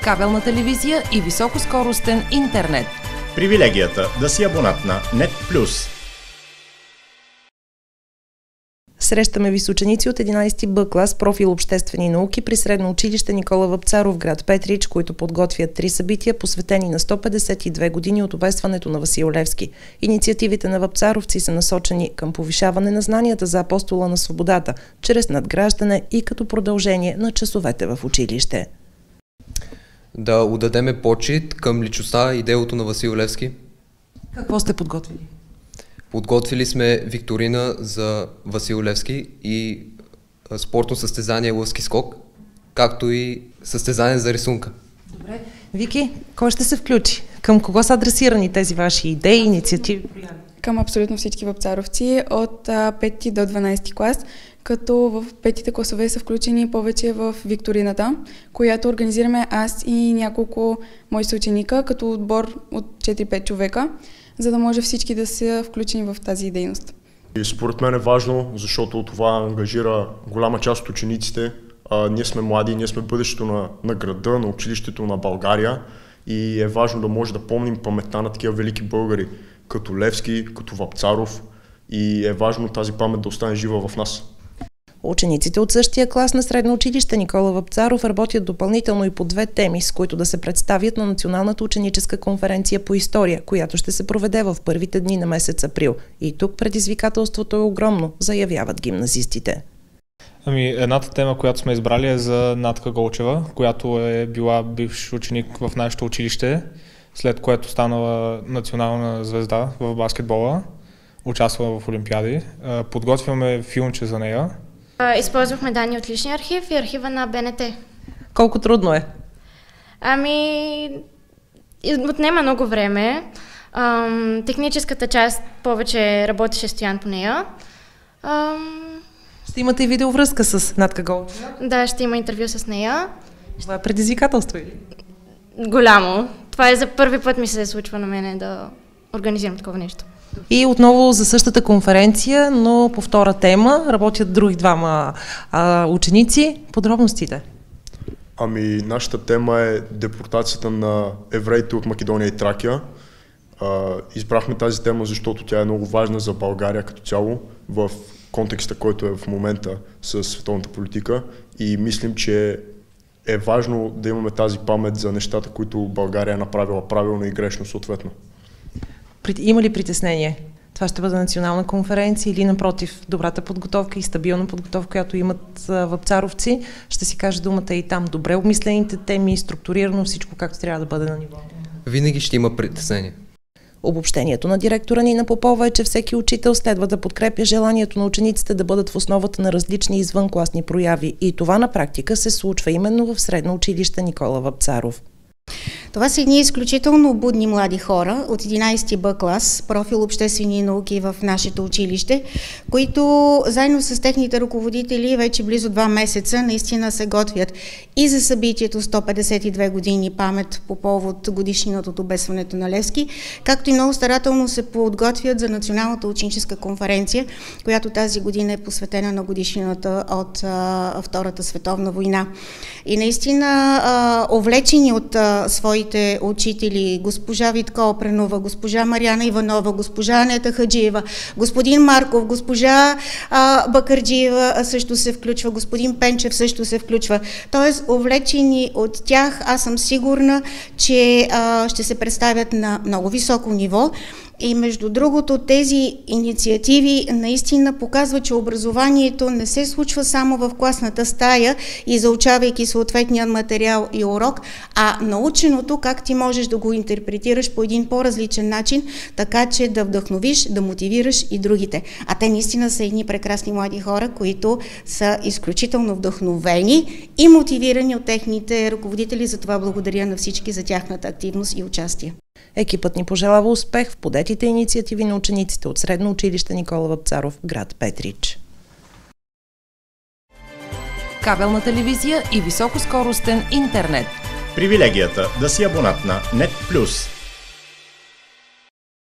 кабелна телевизия и високоскоростен интернет. Привилегията да си абонат на NET+. Срещаме ви с ученици от 11 Б клас, профил Обществени науки при Средно училище Никола Вапцаров, град Петрич, които подготвят 3 събития, посветени на 152 години от обесването на Васил Левски. Инициативите на вапцаровци са насочени към повишаване на знанията за апостола на свободата, чрез надграждане и като продължение на часовете в училище. Да отдадеме почит към личността и делото на Васил Левски. Какво сте подготвили? Подготвили сме викторина за Васил Левски и спортно състезание лъвски скок, както и състезание за рисунка. Добре. Вики, кой ще се включи? Към кого са адресирани тези ваши идеи, инициативи? Към абсолютно всички вапцаровци от 5 до 12 клас, като в 5-те класове са включени повече в викторината, която организираме аз и няколко мои съученика, като отбор от 4-5 човека, за да може всички да са включени в тази дейност. И според мен е важно, защото това ангажира голяма част от учениците. Ние сме млади, ние сме бъдещето на града, на училището на България и е важно да може да помним паметта на такива велики българи, като Левски, като Вапцаров, и е важно тази памет да остане жива в нас. Учениците от същия клас на Средно училище Никола Вапцаров работят допълнително и по 2 теми, с които да се представят на Националната ученическа конференция по история, която ще се проведе в първите дни на месец април. И тук предизвикателството е огромно, заявяват гимназистите. Едната тема, която сме избрали, е за Натка Голчева, която е била бивш ученик в нашето училище, след което станала национална звезда в баскетбола, участвала в олимпиади. Подготвяме филмче за нея. Използвахме данни от личния архив и архива на БНТ. Колко трудно е? Отнема много време. Техническата част повече работеше Стоян по нея. Ще имате и видеовръзка с Натка Голчева? Да, ще има интервю с нея. Това е предизвикателство или? Голямо. Това е за първи път ми се случва на мене да организирам такова нещо. И отново за същата конференция, но по втора тема, работят други двама ученици. Подробностите? Нашата тема е депортацията на евреите от Македония и Тракия. Избрахме тази тема, защото тя е много важна за България като цяло в контекста, който е в момента с световната политика, и мислим, че е важно да имаме тази памет за нещата, които България е направила правилно и грешно съответно. Има ли притеснение? Това ще бъде национална конференция или напротив, добрата подготовка и стабилна подготовка, която имат вапцаровци, ще си каже думата и там. Добре обмислените теми, структурирано всичко както трябва да бъде на ниво. Винаги ще има притеснение. Обобщението на директора Нина Попова е, че всеки учител следва да подкрепя желанието на учениците да бъдат в основата на различни извънкласни прояви, и това на практика се случва именно в Средно училище Никола Вапцаров. Това са едни изключително будни млади хора от 11 Б клас, профил Обществени науки в нашето училище, които заедно с техните ръководители вече близо 2 месеца наистина се готвят и за събитието 152 години памет по повод годишнината от обесването на Левски, както и много старателно се подготвят за Националната ученическа конференция, която тази година е посветена на годишнината от Втората световна война. И наистина увлечени от своите учители, госпожа Витка Опренова, госпожа Мариана Иванова, госпожа Анета Хаджиева, господин Марков, госпожа Бакърджиева също се включва, господин Пенчев също се включва. Тоест, увлечени от тях, аз съм сигурна, че ще се представят на много високо ниво. И между другото, тези инициативи наистина показват, че образованието не се случва само в класната стая и заучавайки съответния материал и урок, а наученото как ти можеш да го интерпретираш по един по-различен начин, така че да вдъхновиш, да мотивираш и другите. А те наистина са едни прекрасни млади хора, които са изключително вдъхновени и мотивирани от техните ръководители. Затова благодаря на всички за тяхната активност и участие. Екипът ни пожелава успех в подетите инициативи на учениците от Средно училище Никола Вапцаров, град Петрич. Кабелна телевизия и високоскоростен интернет. Привилегията да си абонат на NET+.